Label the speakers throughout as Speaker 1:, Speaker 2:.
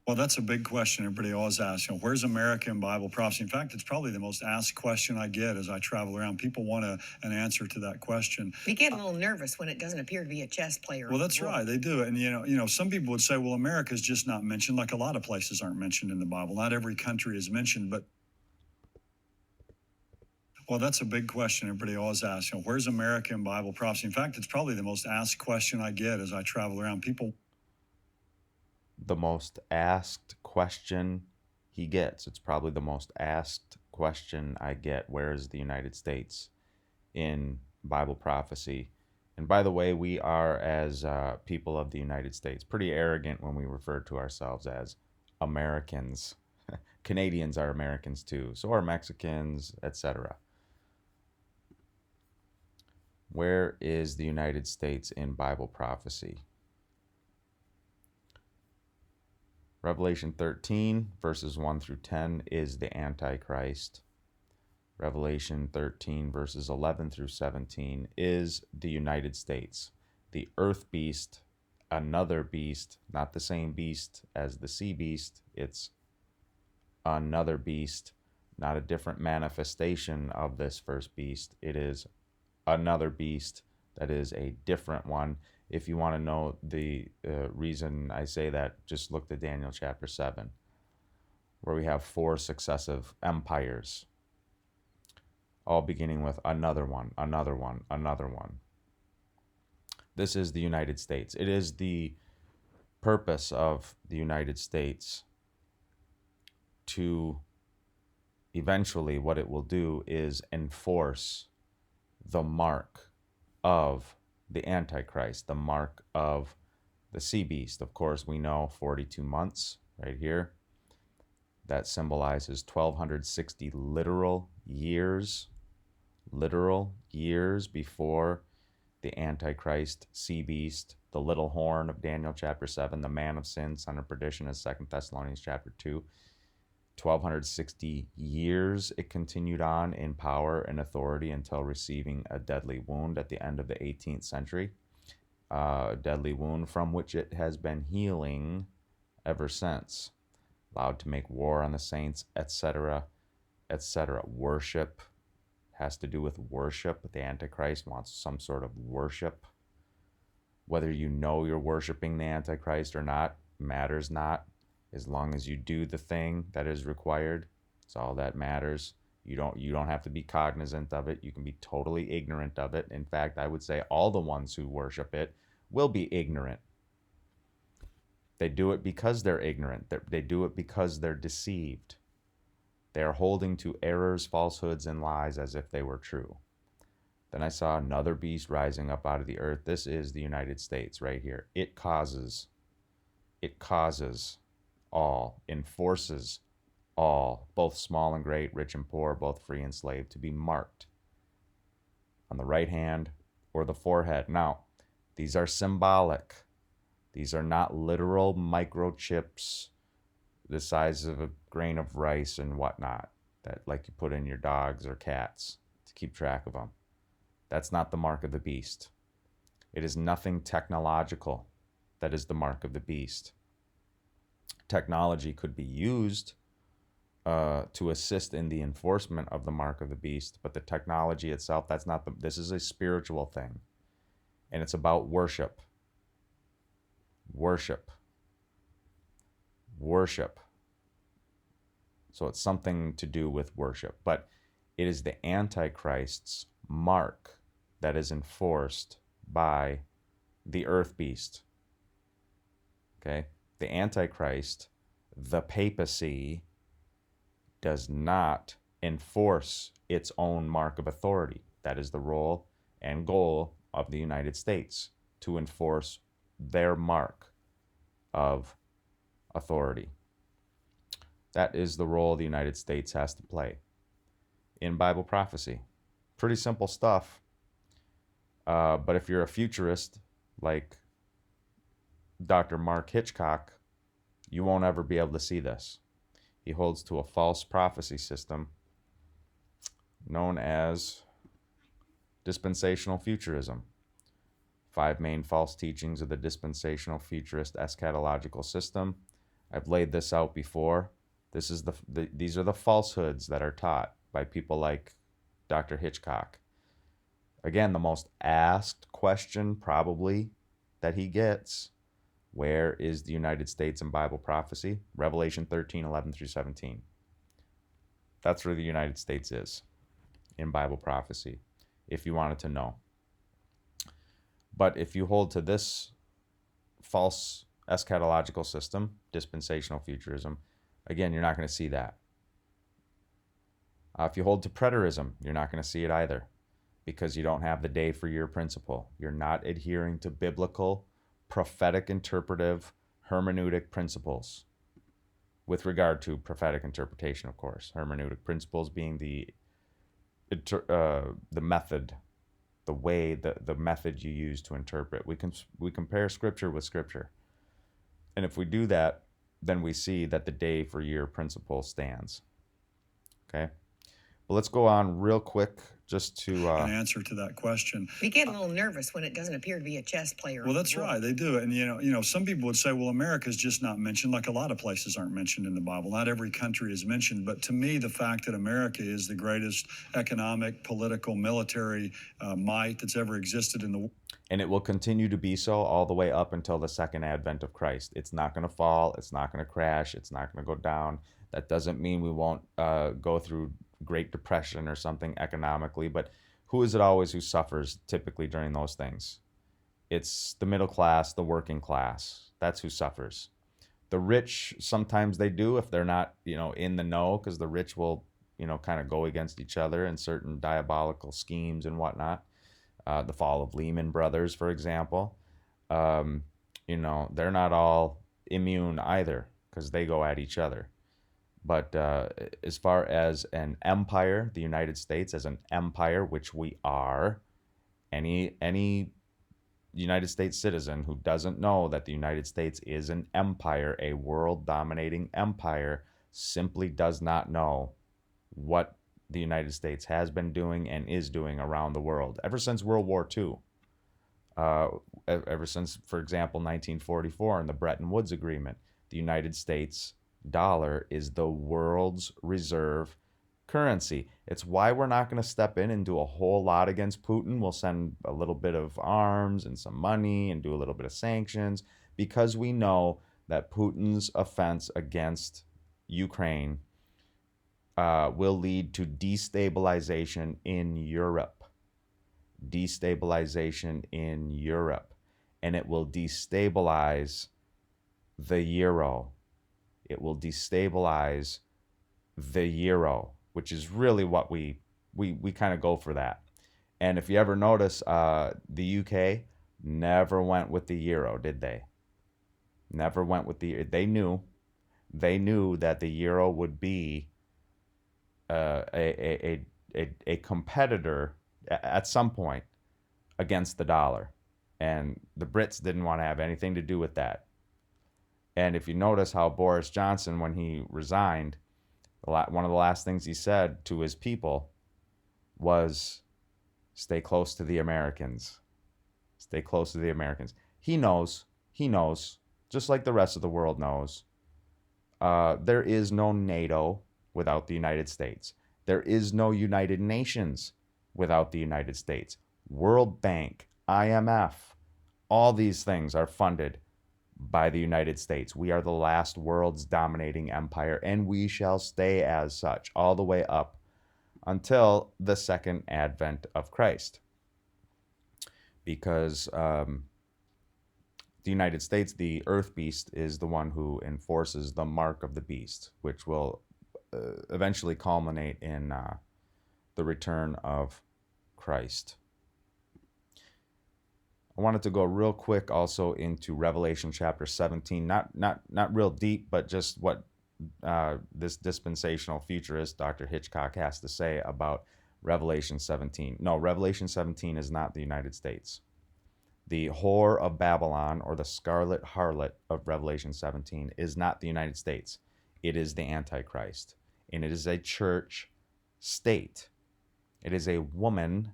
Speaker 1: Well, that's a big question everybody always asks. Where's America in Bible prophecy? In fact, it's probably the most asked question I get as I travel around. People want an answer to that question.
Speaker 2: They get a little nervous when it doesn't appear to be a chess player.
Speaker 1: Well, that's right. They do. And, some people would say, well, America's just not mentioned, like a lot of places aren't mentioned in the Bible. Not every country is mentioned, but well, that's a big question everybody always asks. Where's America in Bible prophecy? In fact, it's probably the most asked question I get as I travel around. People.
Speaker 3: The most asked question he gets. It's probably the most asked question I get. Where is the United States in Bible prophecy? And by the way, we are, as people of the United States, pretty arrogant when we refer to ourselves as Americans. Canadians are Americans too, so are Mexicans, etc. Where is the United States in Bible prophecy? Revelation 13, verses 1 through 10 is the Antichrist. Revelation 13, verses 11 through 17 is the United States. The earth beast, another beast, not the same beast as the sea beast. It's another beast, not a different manifestation of this first beast. It is another beast that is a different one. If you want to know the reason I say that, just look to Daniel chapter 7, where we have 4 successive empires, all beginning with another one, another one, another one. This is the United States. It is the purpose of the United States to eventually, what it will do is enforce the mark of the Antichrist, the mark of the sea beast. Of course, we know 42 months right here. That symbolizes 1260 literal years before the Antichrist sea beast, the little horn of Daniel chapter 7, the man of sin, son of perdition, as 2 Thessalonians chapter 2. 1260 years it continued on in power and authority until receiving a deadly wound at the end of the 18th century. A deadly wound from which it has been healing ever since. Allowed to make war on the saints, etc., etc. Worship has to do with worship. The Antichrist wants some sort of worship. Whether you know you're worshiping the Antichrist or not matters not. As long as you do the thing that is required, it's all that matters. You don't have to be cognizant of it. You can be totally ignorant of it. In fact, I would say all the ones who worship it will be ignorant. They do it because they're ignorant. They do it because they're deceived. They are holding to errors, falsehoods, and lies as if they were true. Then I saw another beast rising up out of the earth. This is the United States right here. It causes all, enforces all, both small and great, rich and poor, both free and slave, to be marked on the right hand or the forehead. Now, these are symbolic. These are not literal microchips the size of a grain of rice and whatnot, that like you put in your dogs or cats to keep track of them. That's not the mark of the beast. It is nothing technological that is the mark of the beast. Technology could be used to assist in the enforcement of the mark of the beast, but the technology itself, this is a spiritual thing, and it's about worship. So it's something to do with worship, but it is the Antichrist's mark that is enforced by the earth beast. Okay? The Antichrist, the Papacy, does not enforce its own mark of authority. That is the role and goal of the United States, to enforce their mark of authority. That is the role the United States has to play in Bible prophecy. Pretty simple stuff. But if you're a futurist like Dr. Mark Hitchcock, you won't ever be able to see this. He holds to a false prophecy system known as dispensational futurism. 5 main false teachings of the dispensational futurist eschatological system I've laid this out before. This is these are the falsehoods that are taught by people like Dr. Hitchcock. Again, the most asked question probably that he gets, where is the United States in Bible prophecy? Revelation 13:11 through 17. That's where the United States is in Bible prophecy, if you wanted to know. But if you hold to this false eschatological system, dispensational futurism, again, you're not going to see that. If you hold to preterism, you're not going to see it either, because you don't have the day for year principle. You're not adhering to biblical, prophetic, interpretive, hermeneutic principles with regard to prophetic interpretation, of course. Hermeneutic principles being the method, the way, the method you use to interpret. We compare Scripture with Scripture. And if we do that, then we see that the day for year principle stands. Okay? But let's go on real quick just to
Speaker 1: an answer to that question.
Speaker 2: We get a little nervous when it doesn't appear to be a chess player.
Speaker 1: Well, that's right. They do. And, some people would say, well, America's just not mentioned, like a lot of places aren't mentioned in the Bible. Not every country is mentioned. But to me, the fact that America is the greatest economic, political, military might that's ever existed in the world.
Speaker 3: And it will continue to be so all the way up until the second advent of Christ. It's not going to fall. It's not going to crash. It's not going to go down. That doesn't mean we won't go through Great Depression or something economically, but who is it always who suffers typically during those things? It's the middle class, the working class. That's who suffers. The rich, sometimes they do if they're not, in the know, because the rich will, kind of go against each other in certain diabolical schemes and whatnot. The fall of Lehman Brothers, for example. They're not all immune either, because they go at each other. But as far as an empire, the United States as an empire, which we are, any United States citizen who doesn't know that the United States is an empire, a world-dominating empire, simply does not know what the United States has been doing and is doing around the world ever since World War II. Ever since, for example, 1944 and the Bretton Woods Agreement, the United States dollar is the world's reserve currency. It's why we're not going to step in and do a whole lot against Putin. We'll send a little bit of arms and some money and do a little bit of sanctions, because we know that Putin's offense against Ukraine will lead to destabilization in Europe. Destabilization in Europe. And it will destabilize the euro. It will destabilize the euro, which is really what we kind of go for that. And if you ever notice, the UK never went with the euro, did they? Never went with they knew that the euro would be a competitor at some point against the dollar. And the Brits didn't want to have anything to do with that. And if you notice how Boris Johnson, when he resigned, one of the last things he said to his people was, stay close to the Americans. Stay close to the Americans. He knows, just like the rest of the world knows, there is no NATO without the United States. There is no United Nations without the United States. World Bank, IMF, all these things are funded by the United States. We are the last world's dominating empire, and we shall stay as such all the way up until the second advent of Christ. Because the United States, the earth beast, is the one who enforces the mark of the beast, which will eventually culminate in the return of Christ. I wanted to go real quick also into Revelation chapter 17, not real deep, but just what this dispensational futurist, Dr. Hitchcock, has to say about Revelation 17. No, Revelation 17 is not the United States. The whore of Babylon, or the scarlet harlot of Revelation 17, is not the United States. It is the Antichrist. And it is a church state. It is a woman,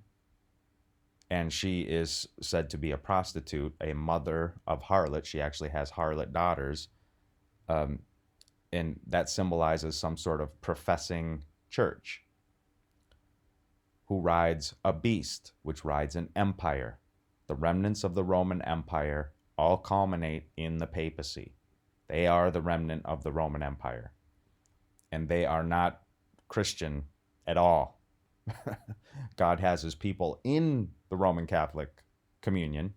Speaker 3: and she is said to be a prostitute, a mother of harlot. She actually has harlot daughters. And that symbolizes some sort of professing church who rides a beast, which rides an empire. The remnants of the Roman Empire all culminate in the papacy. They are the remnant of the Roman Empire. And they are not Christian at all. God has his people in the Roman Catholic communion,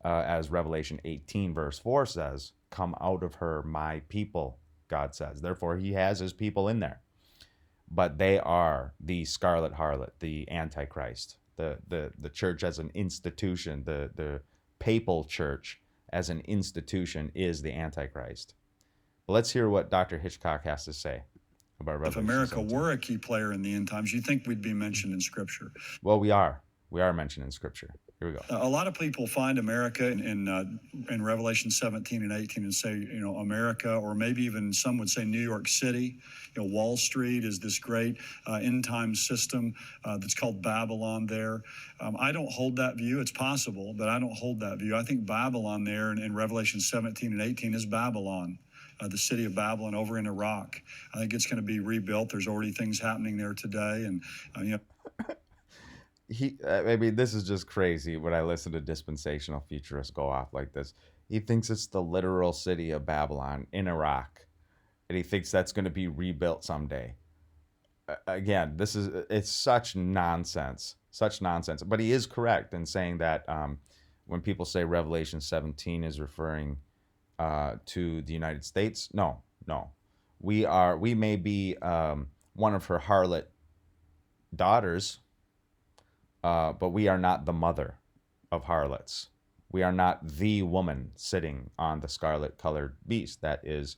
Speaker 3: as Revelation 18 verse 4 says, come out of her, my people, God says. Therefore, he has his people in there. But they are the scarlet harlot, the Antichrist, the church as an institution, the papal church as an institution is the Antichrist. But let's hear what Dr. Hitchcock has to say about Revelation
Speaker 1: If America
Speaker 3: 17.
Speaker 1: were a key player in the end times, you think we'd be mentioned in Scripture?
Speaker 3: Well, we are. We are mentioned in Scripture. Here we go.
Speaker 1: A lot of people find America in Revelation 17 and 18 and say, America, or maybe even some would say New York City. Wall Street is this great end time system that's called Babylon there. I don't hold that view. It's possible, but I don't hold that view. I think Babylon there in Revelation 17 and 18 is Babylon. The city of Babylon over in Iraq. I think it's going to be rebuilt. There's already things happening there today, and
Speaker 3: I mean, this is just crazy when I listen to dispensational futurists go off like this. He thinks it's the literal city of Babylon in Iraq, and he thinks that's going to be rebuilt someday. Again, it's such nonsense. But he is correct in saying that when people say Revelation 17 is referring to the United States, no. We may be one of her harlot daughters, but we are not the mother of harlots. We are not the woman sitting on the scarlet-colored beast. That is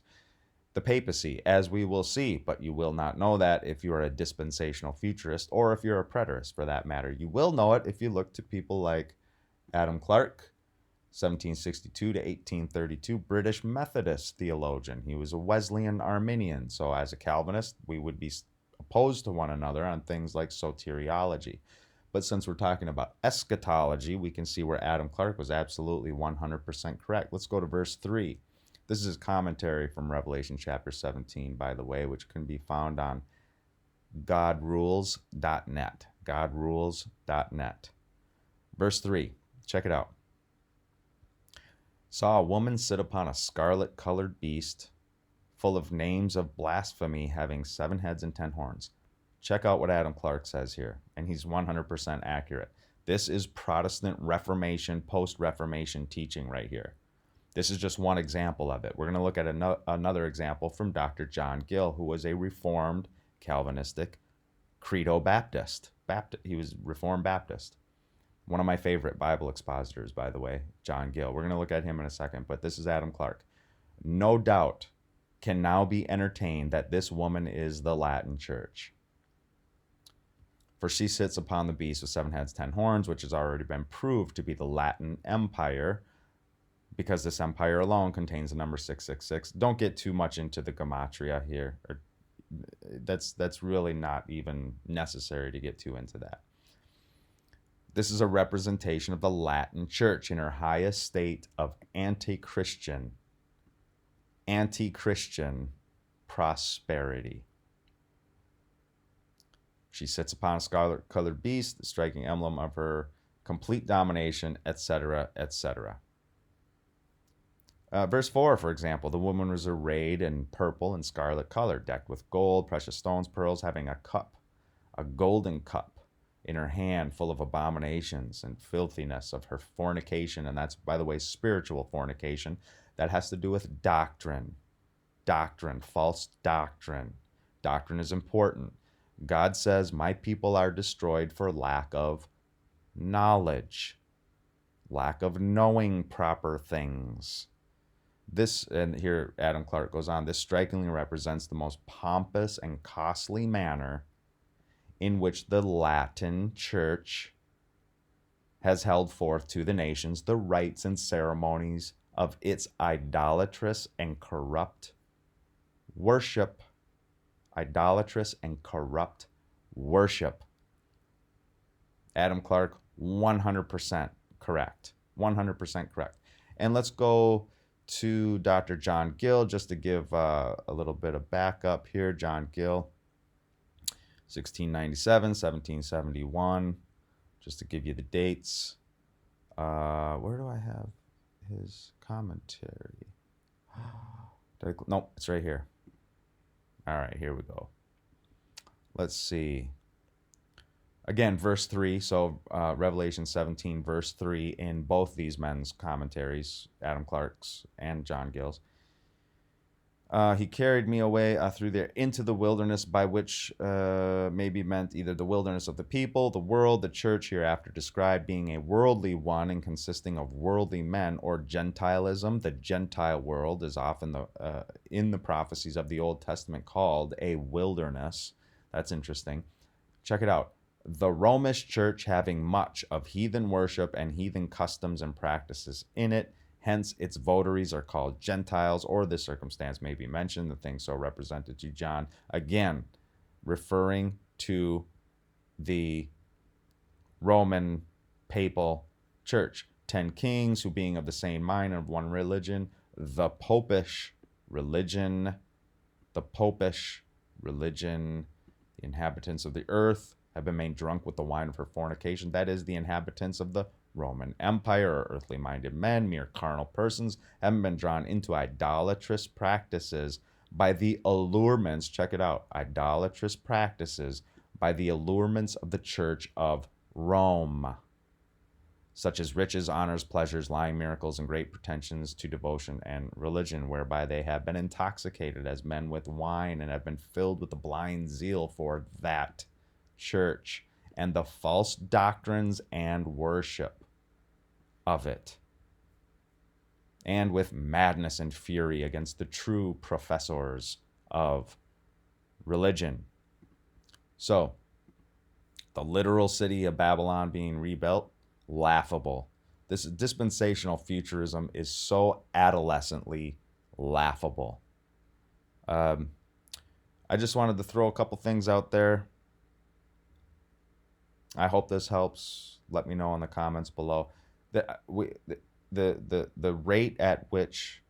Speaker 3: the papacy, as we will see. But you will not know that if you are a dispensational futurist, or if you're a preterist for that matter. You will know it if you look to people like Adam Clarke, 1762 to 1832, British Methodist theologian. He was a Wesleyan Arminian. So as a Calvinist, we would be opposed to one another on things like soteriology. But since we're talking about eschatology, we can see where Adam Clarke was absolutely 100% correct. Let's go to verse 3. This is his commentary from Revelation chapter 17, by the way, which can be found on godrules.net. Godrules.net. Verse 3. Check it out. Saw a woman sit upon a scarlet-colored beast, full of names of blasphemy, having 7 heads and 10 horns. Check out what Adam Clarke says here, and he's 100% accurate. This is Protestant Reformation, post-Reformation teaching right here. This is just one example of it. We're going to look at another example from Dr. John Gill, who was a Reformed Calvinistic Credo Baptist. He was Reformed Baptist. One of my favorite Bible expositors, by the way, John Gill. We're going to look at him in a second, but this is Adam Clarke. No doubt can now be entertained that this woman is the Latin Church. For she sits upon the beast with 7 heads, 10 horns, which has already been proved to be the Latin Empire, because this empire alone contains the number 666. Don't get too much into the gematria here. That's really not even necessary to get too into that. This is a representation of the Latin Church in her highest state of anti-Christian prosperity. She sits upon a scarlet-colored beast, the striking emblem of her complete domination, etc., etc. Verse 4, for example, the woman was arrayed in purple and scarlet color, decked with gold, precious stones, pearls, having a cup, a golden cup, in her hand, full of abominations and filthiness of her fornication. And that's, by the way, spiritual fornication. That has to do with doctrine. False doctrine. Doctrine is important. God says, my people are destroyed for lack of knowledge, lack of knowing proper things. This, and here Adam Clarke goes on, this strikingly represents the most pompous and costly manner in which the Latin Church has held forth to the nations the rites and ceremonies of its idolatrous and corrupt worship. Idolatrous and corrupt worship. Adam Clarke, 100% correct. 100% correct. And let's go to Dr. John Gill, just to give a little bit of backup here. John Gill, 1697, 1771, just to give you the dates. Where do I have his commentary? Nope, it's right here. All right, here we go. Let's see. Again, verse 3, so Revelation 17, verse 3, in both these men's commentaries, Adam Clark's and John Gill's. He carried me away through there into the wilderness, by which may be meant either the wilderness of the people, the world, the church hereafter described being a worldly one and consisting of worldly men, or Gentilism. The Gentile world is often in the prophecies of the Old Testament called a wilderness. That's interesting. Check it out. The Romish church having much of heathen worship and heathen customs and practices in it. Hence, its votaries are called Gentiles, or this circumstance may be mentioned, the thing so represented to John. Again, referring to the Roman papal church. 10 kings who being of the same mind and of one religion. The popish religion. The inhabitants of the earth have been made drunk with the wine of her fornication. That is, the inhabitants of the Roman Empire, or earthly-minded men, mere carnal persons, haven't been drawn into idolatrous practices by the allurements, check it out, idolatrous practices by the allurements of the Church of Rome, such as riches, honors, pleasures, lying, miracles, and great pretensions to devotion and religion, whereby they have been intoxicated as men with wine, and have been filled with a blind zeal for that church and the false doctrines and worship of it, and with madness and fury against the true professors of religion. So, the literal city of Babylon being rebuilt, laughable. This dispensational futurism is so adolescently laughable. I just wanted to throw a couple things out there. I hope this helps. Let me know in the comments below. The rate at which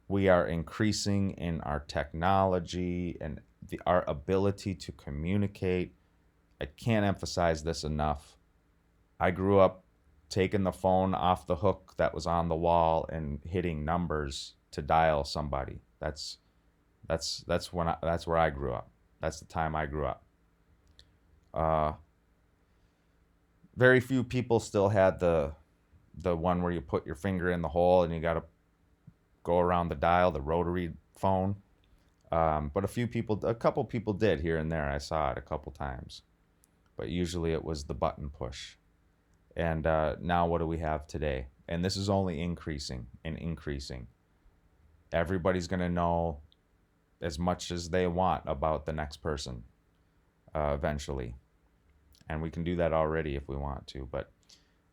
Speaker 3: we are increasing in our technology and our ability to communicate, I can't emphasize this enough. I grew up taking the phone off the hook that was on the wall and hitting numbers to dial somebody. That's where I grew up. That's the time I grew up. Very few people still had the one where you put your finger in the hole and you got to go around the dial, the rotary phone. But a couple people did here and there. I saw it a couple times, but usually it was the button push. And now what do we have today? And this is only increasing and increasing. Everybody's going to know as much as they want about the next person eventually. And we can do that already if we want to. But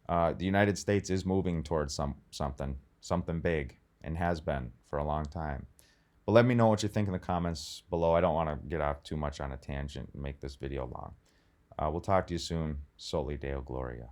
Speaker 3: the United States is moving towards something big, and has been for a long time. But let me know what you think in the comments below. I don't want to get off too much on a tangent and make this video long. We'll talk to you soon. Soli Deo Gloria.